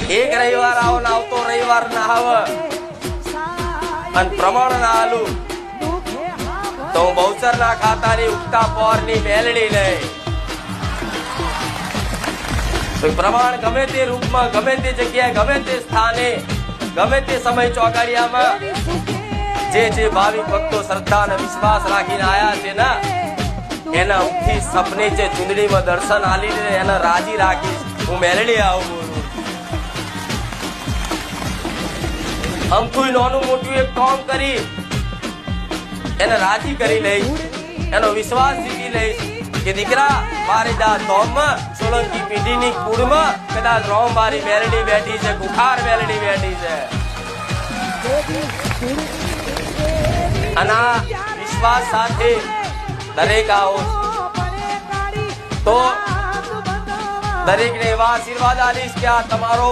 એક રવિવાર આવો ને આવતો રવિવાર ના આવે અને પ્રમાણ ના આલું તો હું બહુચર ના ખાતાની ઉગતા પોર ની મેલડી લઈ પ્રમાણ ગમે તે રૂપમાં, ગમે તે જગ્યાએ, ગમે તે સ્થાને, ગમે તે સમય ચોગાડિયામાં જે ભાવિ ભક્તો શ્રદ્ધા અને વિશ્વાસ રાખીને આયા છે ને એના ઉઠી સપને જે ચુંદડીમાં દર્શન આલીને એને રાજી રાખીશ. હું મેલડી આવું બોલું અમથું નાનું મોટું એક કામ કરી એને રાજી કરી લઈશ, એનો વિશ્વાસ જીતી લઈશ કે દીકરા મારી દા ધોમમાં સોલંકી પીઢીની કુળમાં કદાચ રોમ મારી મેલડી બેઠી છે, કુખાર મેલડી બેઠી છે. અને વિશ્વાસ સાથે દરેક આવો તો દરેકને એવા આશીર્વાદ આલીશ કે આ તમારો